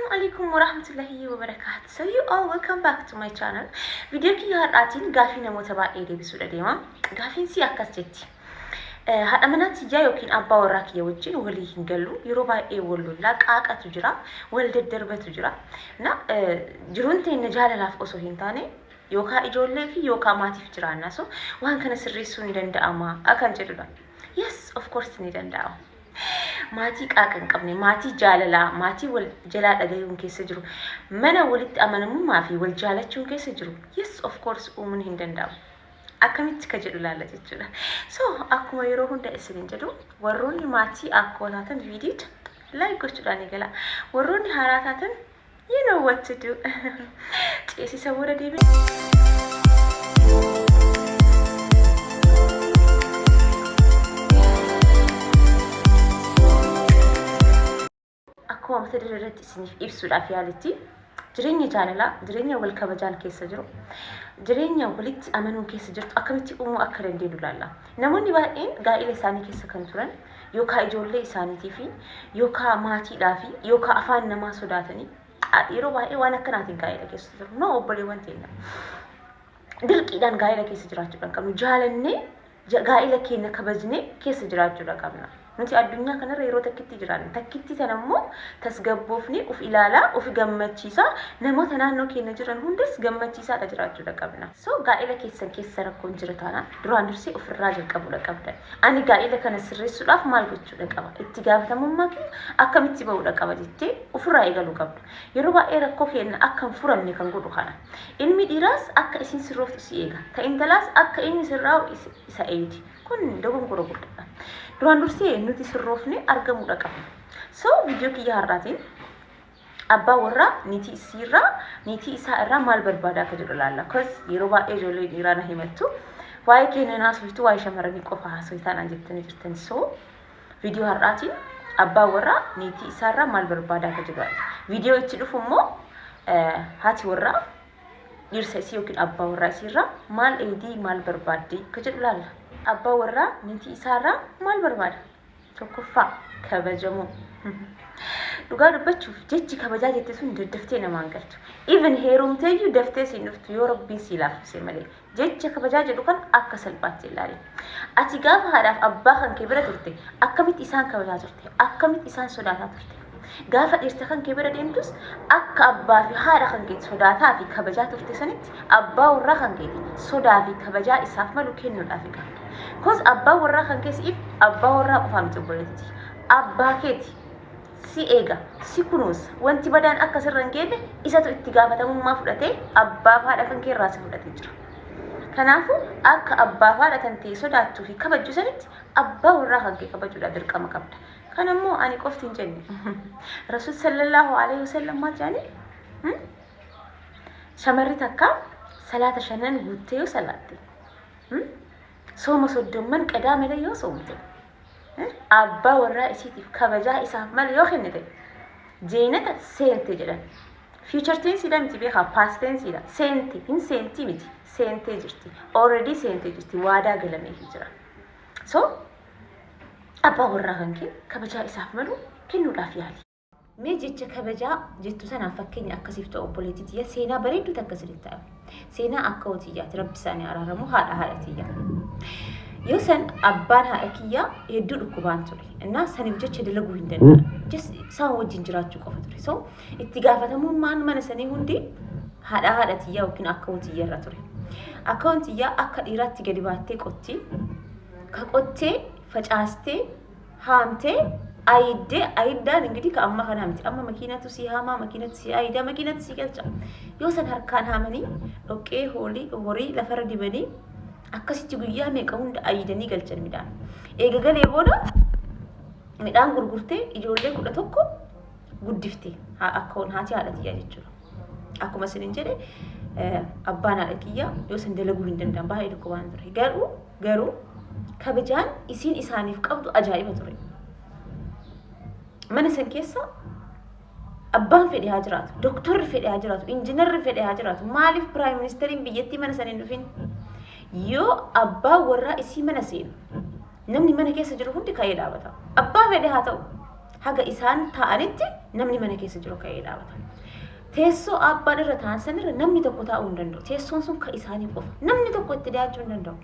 Assalamu alaikum warahmatullahi wabarakatuh. So you all welcome back to my channel. Video ki har'aatiin gaafii namoota baay'ee deebisuudha deema. Gaafiin si akkas jetti. Haadha manaatii yookiin abbaa warraa kiyya wajjin walii hin gallu. Yeroo baay'ee wal lollaa qaaqatu jira, wal daddarbatu jira. Na jiruun teenya jaalalaaf osoo hin taane yookaan ijoollee fi yookaan maatiif jiraanna. So waan kana sirreessuu ni danda'ama akan jedhudha. Yes, of course ni danda'ama. Maatii qaaqan qabne, maatii jaalalaa, maatii wal jalaa dhagayuun keessa jiru, mana walitti amanamummaa fi wal jaalachuun keessa jiru. Yes, of course uumuun hin danda'amu. Akkamitti ka jedhu laalla jechuudha. So akkuma yeroo hunda isin jedhu warroonni maatii akka taatan viidiyoota like gochuudhaan eegala. Warroonni haaraa taatan you know what to do. Ceesisa wara deebiin. Akkuma mata duree irratti isiniif ibsuudhaaf yaaletti jireenya jaalalaa, jireenya wal kabajaan keessa jiru, jireenya walitti amanuu keessa jirtu akkamitti uumuu akka dandeenyu ilaalla. Namoonni baay'een gaa'ila isaanii keessa kan turan yookaan ijoollee isaaniitii fi yookaan maatiidhaa fi yookaan afaan namaa sodaatanii yeroo baay'ee waan akkanaatiin gaa'ila keessa jiru. No obboleewwan teenya. Dirqiidhaan gaa'ila keessa jiraachuudhaan qabnu. Jaalannee gaa'ila keenya kabajnee keessa jiraachuudhaan qabna. Nuti addunyaa kanarra yeroo takkitti jiraanna. Takkitti sana immoo tasgabboofnee uf ilaalaa, uf gammachiisaa, namoota naannoo keenya jiran hundas gammachiisaadha jiraachuudha qabna. So gaa'ila keessan keessa rakkoon jira taanaan duraan dursee ofirraa jalqabuudha qabda. Ani gaa'ila kana sirreessuudhaaf maal gochuudha qaba? Itti gaafatamummaa kee akkamitti ba'uudha qaba jettee ofirraa eegaluu qabdu. Yeroo baay'ee rakkoo keenya akka hin furamne kan godhu kana. Ilmi dhiiraas akka isin sirrooftu si eega. Ta intalaas akka inni sirraa'u isa eegi. Kun dogongora guddaadha. Duraan dursee nuti sirroofne argamuudha qabna. So viidiyoo kiyya har'aatiin abbaa warraa niitii isaa irraa maal barbaadaa akka jedhu ilaalla. Kos yeroo baay'ee ijoollee dhiiraa na himattu waa'ee keenya naasoftu waa'ee shamarranii qofa haasofitaanaan jettanii jirtan. So viidiyoo har'aatiin abbaa warraa niitii isaa irraa maal barbaadaa akka jedhu ilaalla. Viidiyoo itti dhufu immoo haati warraa dhirsa isii yookiin abbaa warraa isii irraa maal eedii maal barbaadde akka jedhu ilaalla. Abbaa warraa niitii isaarraa maal barbaada? Tokkoffaa kabajamuu. Dhugaa dubbachuuf jechi kabajaa jettee sun daddaftee namaan galtu. Even heerumteeyyuu daftee siin dhuftu yoo rabbiin sii laaffise malee. Jecha kabajaa jedhu kan akka salphaatti ilaali. Ati gaafa haadhaaf abbaa kan kee bira turte akkamitti isaan kabajaa turte? Akkamitti isaan sodaataa turte? Gaafa dhirsa kan kee bira deemtus akka abbaa fi haadha kan kee sodaataa fi kabajaa turte sanitti abbaa warraa kan kee sodaa fi kabajaa isaaf malu kennuudhaaf qabda. Kos abbaa warraa kan keessiif abbaa warraa qofaa miti obboleetti. Abbaa keeti si eega, si kunuunsa. Wanti badaan akka sirra hin geenye isatu itti gaafatamummaa fudhatee abbaa fi haadha kan kee irraa si fudhatee jira. Kanaafuu akka abbaa fi haadha kan ta'e sodaattuu fi kabajju sanitti abbaa warraa kan kee kabajuudhaaf dirqama qabda. Kan ammoo ani qofti hin jenne. Rasuul sallallahu alaihi wasallam maal jedhani? Shamarri takka salaata shanan guuttee yoo salaatte. Sooma soddomman qadaamee yoo soomte. Abbaa warraa isiitiif kabajaa isaaf malee yoo kennite jeenata seente jedhan. Future tense dha miti beekaa past tense dha. Seente hin seenti miti. Seentee jirti. Already seentee jirti. Waadaa galamee jira. So abbaa warraa kan kee kabajaa isaaf malu kennuudhaaf yaali. Mee jecha kabajaa jettu sanaan fakkeenya akkasiif ta'u obboleettiyya seenaa bareedduutu akkasitti ta'a. Seenaa akka hootiyyaati rabbi isaanii araaramu haadha tiyyaa. Yoo san abbaan haadha kiyyaa hedduu dhukkubaan ture. Innaa saniif jecha dalaguu hin danda'an. Isaan wajjin jiraachuu qofa ture. So itti gaafatamummaan mana sanii hundi haadha tiyyaa yookiin akka hootiyyaa irra ture. Akka hootiyyaa akka dhiiraatti gadi baattee qotti. Ka qottee facaastee haamtee ayiddaan እንግዲህ ከአማ ከናምቲ አማ መኪናቱ ሲሃማ መኪናቱ ሲአይዳ መኪናቱ ሲገልጫ yosan harkaan haamanii dhoqqee horii lafarra dibanii akkasitti guyyaa meeqa hunda ayidanii galchan midhaan. Eega galee booda midhaan gurgurtee ijoollee 11 guddifte akka haati haadha tiyyaa jechuudha. Akkuma isin jedhe abbaan haadha kiyyaa yosan dalaguu hin danda'an baay'ee dhukkubaan ture. Garuu kabajaan isiin isaaniif qabdu ajaa'iba ture. Mana san keessa abbaan fedhe haa jiraatu, doktorri fedhe haa jiraatu, injiinarri fedhe haa jiraatu. Maaliif piraayim ministeriin biyyattii mana san hin dhufin? Yoo abbaa warraa isii mana seenu namni mana keessa jiru hundi ka'ee dhaabata. Abbaa fedhe haa ta'u, haga isaan ta'anitti namni mana keessa jiru ka'ee dhaabata. Teessoo abbaan irra ta'an sanirra namni tokko taa'uu hin danda'u. Teessoon sun kan isaanii qofa. Namni tokko itti dhiyaachuu hin danda'u.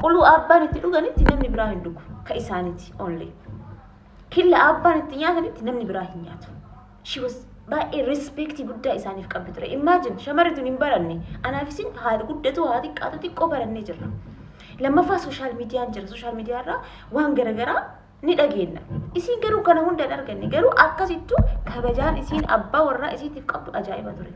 Quluu abbaan itti dhuganitti namni biraa hin dhugu. Kan isaaniiti only. Killa abbaan itti nyaatanitti namni biraa hin nyaatu. She was baay'ee respecti guddaa isaaniif qabdi ture. Imagine shamarri tun hin baranne. Anaafis haati guddatu haati xiqqaatu xiqqoo barannee jirra. Lammaffaa sooshaal miidiyaan jira. Sooshaal miidiyaarraa waan garaagaraa ni dhageenya. Isiin garuu kana hunda hin arganne. Garuu akkasittuu kabajaan isiin abbaa warraa isiitiif qabdu ajaa'iba ture.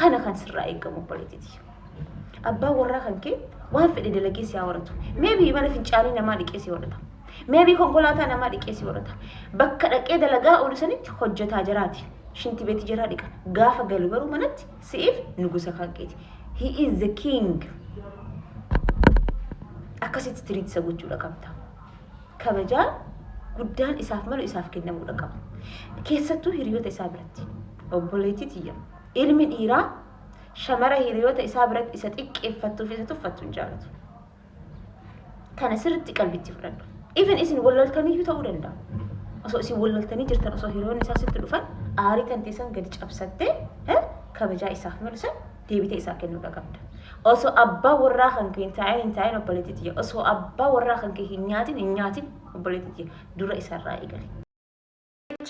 Kana kan sirraa eegamu obboleettiiti. Abbaa warraa kan kee waan fedhe dalagee si hawaratu. Maybe mana fincaalii namaa dhiqee si horata. Maybe konkolaataa namaa dhiqee si horata. Bakka dhaqee dalagaa oolu sanitti hojjetaa jiraati. Shinti beeti jiraa dhiqa. Gaafa galu garuu manatti si'iif nugusa kan keeti. He is the king. Akkasitti tiriitisa gochuudha qabda. Kabajaan guddaan isaaf malu isaaf kennamuudha qaba. Keessattuu hiriyoota isaa biratti. Obboleettiiti ilmi dhiiraa shamara hiriyoota isaa biratti isa xiqqeeffattuuf isa tuffattu hin jaalatu. Kana sirriitti qalbitti fudhadhu. Even isin wallaltaniyyuu ta'uu danda'a. Osoo isin wallaltanii jirtan osoo hiriyoonni isaa sitti dhufan aarii kan teessan gadi cabsattee kabajaa isaaf malu san deebitee isaa kennuudha qabda. Osoo abbaa warraa kan kee hin taa'in obboleettiiti. Osoo abbaa warraa kan kee hin nyaatin obboleettiiti dura isarraa eegali.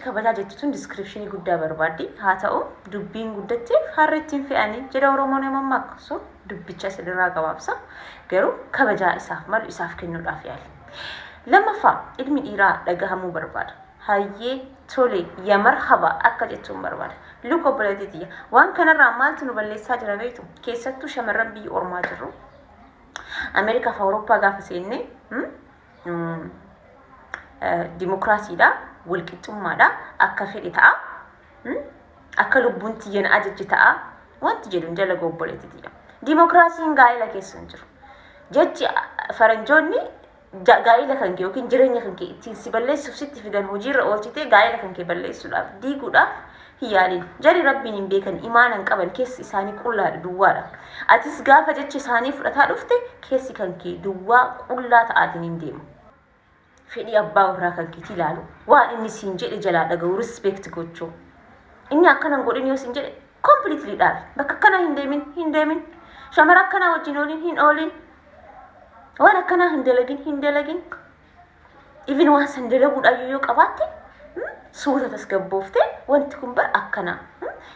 Kabajaa jechuun description guddaa barbaaddi. Haa ta'u dubbiin guddatteef harri ittiin fe'anii jedha Oromoon himamma akkasuma dubbicha sirraa gabaabsa. Garuu kabajaa isaaf malu isaaf kennuudhaaf yaali. Lammaffaa ilmi dhiiraa dhagahamuu barbaada. Hayyee tole ya marhaba akka jechuun barbaada. Luka obboleettiiti waan kanarraa maaltu nu balleessaa jira beektu keessattuu shamarran biyya ormaa jirru. Ameerikaa fi Awurooppaa gaafa seenne dimokiraasiidha. Walqixxummaadha akka fedhe ta'a akka lubbuun tiyyan ajajji ta'a wanti jedhuun jala obboleettiiti. Dimokiraasiin gaa'ela keessa hin jiru. Jechi faranjoonni gaa'ela kan kee yookiin jireenya kan kee ittiin si balleessuuf sitti fidan hojiirra oolchitee gaa'ela kan kee balleessuudhaaf diiguudhaaf hiyaaliin jari rabbiin hin beekan imaanan qaban keessi isaanii qullaadha duwwaadha. Atis gaafa jecha isaanii fudhataa dhufte keessi kan kee duwwaa qullaa ta'aatiin hin deemu. Fedhii abbaa warraa kan keetii ilaalu waan inni siin jedhe jalaa dhaga'u respect gochuu. Inni akkanan godhin yoo siin jedhe completely dhaabe. Bakka akkanaa hin deemin. Shamara akkanaa wajjin hin oolin. Waan akkanaa hin dalagin. Even waan san dalaguudhaan yoo qabaatte suuta tasgabbooftee wanti kun bar akkanaa.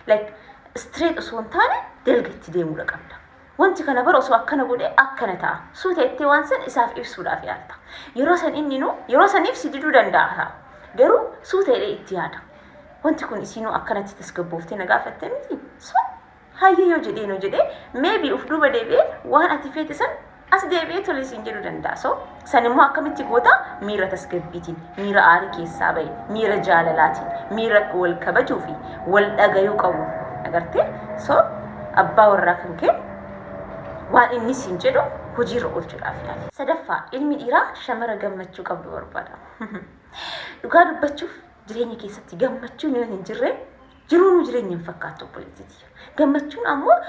Like straight osoo hin taane dalgatti deemuudha qabda. Wanti kana bara osoo akkana godhee akkana ta'a. Suuta ittee waan san isaaf ibsuudhaaf yaalta. Yeroo saniif si diduu danda'a. Garuu suuta jedhee itti yaada. Wanti kun isinuu akkanatti tasgabbooftee na gaafatte miti. So hayyee yoo jedhee maybe uf duuba deebi'ee waan ati feete san as deebi'ee tole siin jedhuu danda'a. So san immoo akkamitti goota miira tasgabbiitiin, miira aarii keessaa bahe, miira jaalalaatiin, miira wal kabajuu fi wal dhagayuu qabu. Agartee? So abbaa warraa kan kee waan inni siin jedhu hojiirra oolchuudhaaf yaali. Sadaffaa ilmi dhiiraa shamara gammachuu qabdu barbaada. Dhugaa dubbachuuf jireenya keessatti gammachuun yoo hin jirre jiruun jireenya hin fakkaatu obboleettiiti. Gammachuun ammoo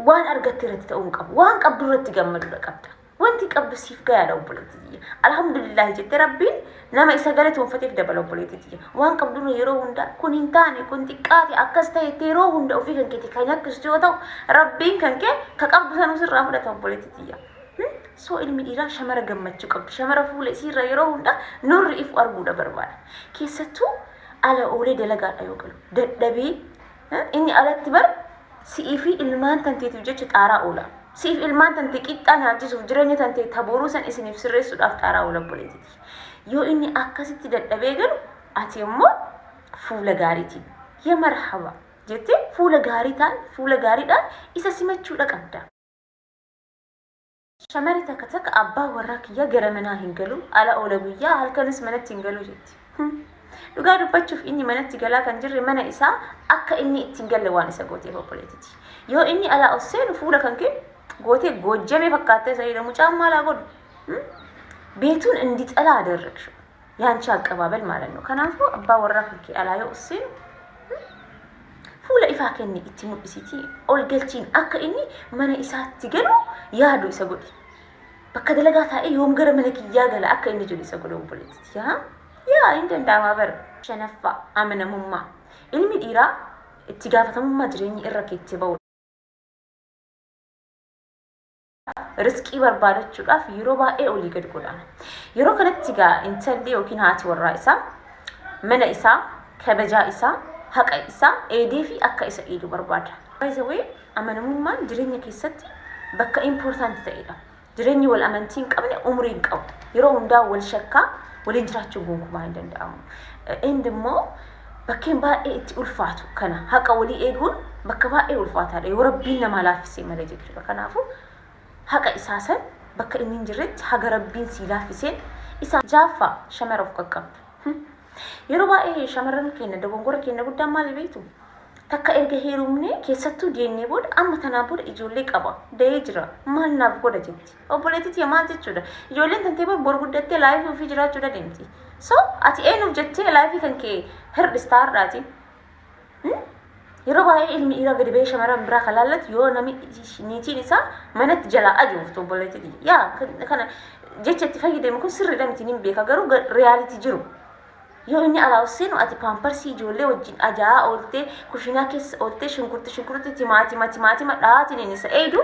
waan argatte irratti ta'uu hin qabu. Waan qabdu irratti gammaduudha qabda. Wanti qabdu siif gayaadha obboleettiiti. Alhamdulillah jettee rabbiin nama isa galatoonfateef dabala obboleettiiti. Waan qabdu yeroo hunda kun hin taane kun xiqqaate akkas ta'e yeroo hunda ofii kan keeti kan akkas yoo ta'u rabbiin kan kee ka qabdu sanuu sirraa fudhata obboleettiiti. So ilmi dhiiraa shamara gammachuu qabdu. Shamara fuula isiirra yeroo hunda nurri ifu arguudha barbaada. Keessattuu ala oolee dalagaadha yoo galu. Dadhabee inni alatti bar si'ii fi ilmaan tanteetiif jecha xaaraa oola. Siif ilmaan tante qixxaa nyaachisuuf jireenya tante tabooruu san isiniif sirreessuudhaaf xaaraa oola obboleettiiti. Yoo inni akkasitti dadhabee galu ati immoo fuula gaariitiin yaa marhaba jettee fuula gaariidhaan isa simachuudha qabda. Shamarri takka abbaa warraa kiyya gara manaa hin galu ala oola guyyaa halkanis manatti hin galu jetti. Dhugaa dubbachuuf inni manatti galaa kan jirre mana isaa akka inni ittiin galle waan isa gooteef obboleettiiti. Yoo inni ala osseenu fuula kan kee gootee ጎጀሜ ፈካተ ሰይ ደግሞ ጫማ ላጎድ ቤቱን እንዲጠላ አደረግሽው ያንቺ አቀባበል ማለት ነው። ከናፉ አባ ወራፍኪ አላየው እሲን ፉለ ኢፋከኒ ኢትሙ ኢሲቲ ኦልገልቺን አከኢኒ ማነ ኢሳት ገሉ ያዱ ይሰጉድ በከደለጋታ ዮም ገረ መለክ ያገለ አከኢኒ ጀሉ ይሰጉድ ወልት ያ yaa hin danda'ama bar. Shanaffaa amanamummaa. Ilmi dhiiraa itti gaafatamummaa jireenya irra keetti ba'u. Riskii barbaadachuudhaaf yeroo baay'ee olii gad godhama. Yeroo kanatti gaa intalli yookiin haati warraa isaa mana isaa, kabajaa isaa, haqa isaa eedee fi akka isa eedu barbaada. By the way, amanamummaan jireenya keessatti bakka important ta'edha. Jireenyi wal amantii hin qabne umrii hin qabu. Yeroo hundaa wal shakkaa waliin jiraachuun gonkumaa hin danda'amu. Inni immoo bakkeen baay'ee itti ulfaatu kana haqa walii eeguun bakka baay'ee ulfaataadha. Yoo rabbiin nama laaffisee malee jechuudha. Kanaafuu haqa isaa san bakka inni hin jirretti haga rabbiin sii laaffiseen isa jaaffaa shamara of qaqqabdu. Yeroo baay'ee shamarran keenya dogongora keenya guddaan maali beektu? Takka erga heerumne keessattuu deennee booda amma tanaa booda ijoollee qaba. Da'ee jira. Maal naaf godha jetti. Obboleettii maal jechuudha. Ijoolleen tantee bor guddattee laayifii ofii jiraachuu dandeemti. So ati eenyuuf jettee laayifii kan kee hirdhistaa har'aati. Yeroo baay'ee ilmi dhiiraa gadi ba'ee shamarran biraa kan laallatu yoo namni niitiin isaa manatti jalaa ajooftu obboleettii. Yaa kana jecha itti fayyadamu kun sirriidha miti ni beeka garuu reyaalitii jiru. Yoo inni alaa seenu ati paamparsii ijoollee wajjin ajaa ooltee kushinaa keessa ooltee shunkurtii timaatima dhaatiin inni isa eedu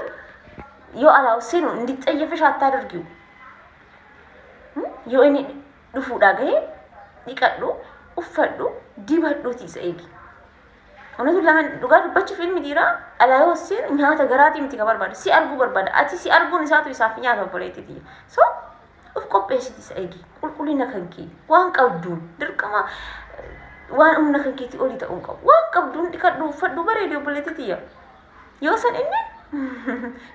yoo alaa seenu ndi xayyafe shaattaa dargiu. Yoo inni dhufuudhaa gahee dhiqadhu uffadhu dibadhuuti isa eegi. Onatu laman dhugaa dubbachuuf ilmi dhiiraa alaa yoo seenu nyaata garaatii miti ka barbaada. Si arguu barbaada. Ati si arguun isaatu isaaf nyaata obboleettii. So of qopheessiti isa eegi. Qulqullina kan kee waan qabduun dirqama waan humna kan keetii olii ta'uu qabu. Waan qabduun dhiqadhu uffadhu bareedee obboleettii. Yoo san inni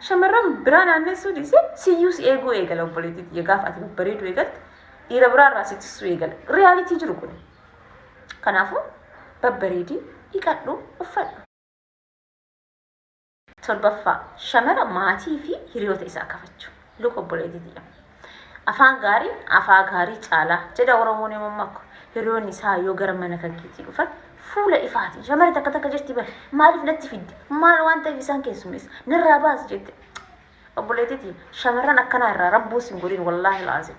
shamarran biraa naannessuu dhiisee siyyuu si eeguu eegala obboleettii. Gaafa ati bareedu eegalte dhiira biraa irraa sittisuu eegala. Reyaalitii jiru kun. Kanaafuu babbareedii dhiqadhu uffadhu. Torbaffaa shamara maatii fi hiriyoota isaa kafachuu. Luka obboleettii. Afaan gaarii caalaa jedha Oromoon yommuu makku hiriyoonni isaa yoo gara mana kan keetii dhufan fuula ifaatiin shamara takka jirti bari maaliif natti fidde maal waan ta'eef isaan keessummeessa nirraa baas jette obboleettii shamarran akkanaa irraa rabbuus hin godhin wallaahi laazim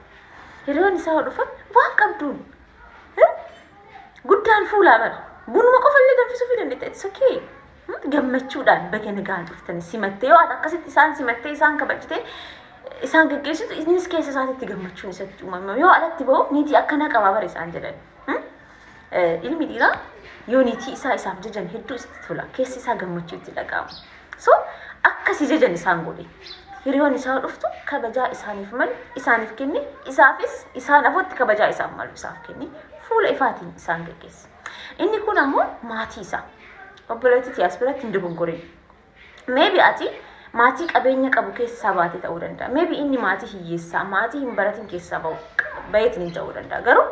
hiriyoonni isaa dhufan waan qabduun guddaan fuulaa bara bunuma qofallee danfisuu fi dandeetta it's okay gammachuudhaan baga nagaan dhuftanii simattee yoo akkasitti isaan simattee isaan kabajjitee isaan geggeessitu innis keessa isaatitti gammachuun isatti uumama yoo alatti ba'u niitii akkanaa qabaa bara isaan jedhan ilmi dhiiraa yoo niitii isaa isaaf jajan hedduu itti tola keessi isaa gammachuu itti dhaga'amu so akkasii jajan isaan godhe hiriyoon isaa dhuftu kabajaa isaaniif malu isaaniif kenni isaafis isaan afotti kabajaa isaan malu isaaf kenni fuula ifaatiin isaan geggeessa inni kun ammoo maatii isaa obboleettii as biratti hin dogongoreen maybe ati maatii qabeenya qabu keessaa baate ta'uu danda'a. Maybe inni maatii hiyyeessaa, maatii hin baratin keessaa bayeetiin ta'uu danda'a. Garuu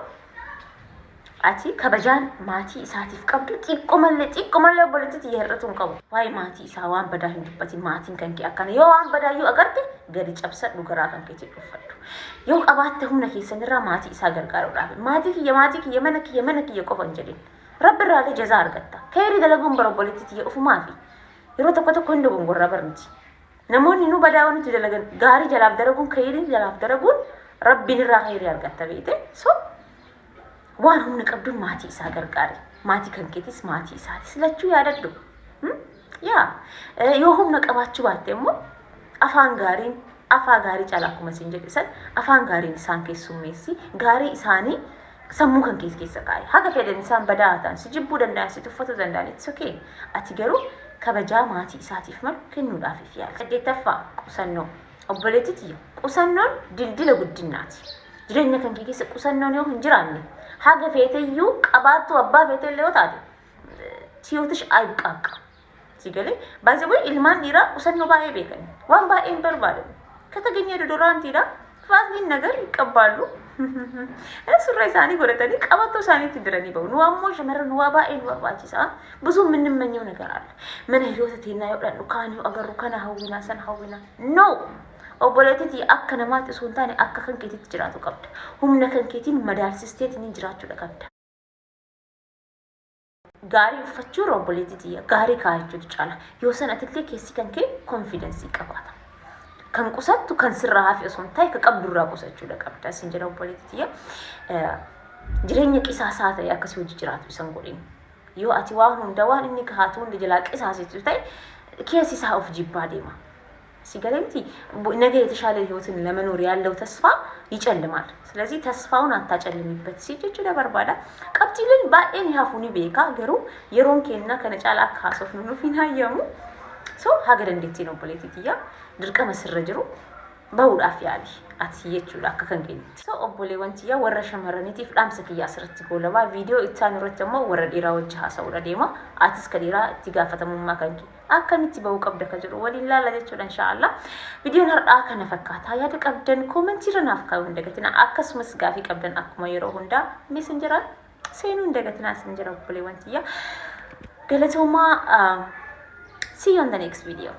ati kabajaan maatii isaatiif qabdu xiqqoomallee obboleettii hir'atu hin qabu. Waa'ee maatii isaa waan badaa hin dubbatin maatiin kan kee akkana yoo waan badaa yoo agarte gadi cabsadhu garaa kan keetti dhuffadhu. Yoo qabaatte humna keessanirraa maatii isaa gargaaruudhaaf maatii kiyya mana kiyya qofa hin jedhin. Rabbi irraalee jazaa argatta. Kayrii dalaguun bara obboleettii ofumaafi yeroo tokko hin dogongorraa barniti. Namoonni nu badaa wanti dalagan gaarii jalaaf daraguun kayrii jalaaf daraguun rabbiin irraa kayrii argatta beekte so waan humna qabduun maatii isaa gargaari maatii kan keetis maatii isaatis lachuu yaadadhu yoo humna qabaachuu baatte immoo afaan gaarii caalaa akkuma isin jedhisan afaan gaariin isaan keessummeessi gaarii isaanii sammuu kan keessa kaa'e haga fedhan isaan badaa ta'an si jibbuu danda'an si tuffatuu danda'an it's okay ati garuu kabajaa maatii isaatiif malu kennuudhaaf yaala. Saddeettaffaa qusannoo obboleettii qusannoon dildila guddinaati. Jireenya kan keessa qusannoon yoo hin jiraanne haga feeteyyuu qabaattu abbaa feetellee yoo taate tiyootish ayibqaaqa. Sigalee baay'ee ilmaan dhiiraa qusannoo baay'ee beekan waan baay'ee hin barbaadan. Kataganyee dodoraantiidha faasliin nagar qabaallu. Surra isaanii godhatanii qabattoo isaaniitti diranii bahu. Nu ammoo shamarran waa baay'ee nu barbaachisa. Busuu minimmanyeው ነገር አለ. Mana hiriyoota teenyaa yoo dhandhu kaan yoo agarru kana hawwinaa san hawwinaa. No! Obboleettii akka namaatti osoo hin taane akka kan keetitti jiraatu qabda. Humna kan keetiin madaalsisteetiin jiraachuudha qabda. Gaarii uffachuu obboleettii gaarii kaayachuutu caala. Yoo sanatillee keessi kan kee confidence qabaata. Kan qusattu kan sirraa hafi osoo hin taane kan qabdurraa qusachuudha qabda. Sin jedha obboleettii jireenya qisaasaa ta'e akkasii hojii jiraatu isan godhin yoo ati waa hunda waan inni kaatu hundi jalaa qisaasitu ta'e keessi isaa of jibbaa deema ሲገለምቲ ነገ የተሻለ ህይወትን ለመኖር ያለው ተስፋ ይጨልማል ስለዚህ ተስፋውን አታጨልሚበት ሲጭጭ ለበርባዳ ቀብጢልን ባኤን ያፉኒ ቤካ ገሩ የሮንኬና ከነጫላ ካሶፍ ነው ፊናየሙ ሶ ሀገር እንዴት ነው ፖለቲክያ ድርቀ መስረጅሩ በውዳፍ ያሊ አትየቹላ ከከንገኝ ሶ ኦቦሌ ወንቲያ ወረሸ መረኒቲፍ ዳምስክያ ስርት ጎለባ ቪዲዮ ኢታኑረት ደሞ ወረዲራ ወጅሃ ሰውራ ዴማ አትስከዲራ ትጋፈተሙ ማከንኪ አከሚቲ በውቀብደ ከጅሩ ወሊላ ለጀቹ ኢንሻአላ ቪዲዮ ነርዳ ከነፈካታ ያደቀብደን ኮሜንት ይረናፍካው እንደገትና አከስ መስጋፊ ቀብደን አክሞ ይሮ ሁንዳ ሜሴንጀር ሴኑ እንደገትና ሰንጀራ ኦቦሌ ወንቲያ ገለቶማ see you on the next video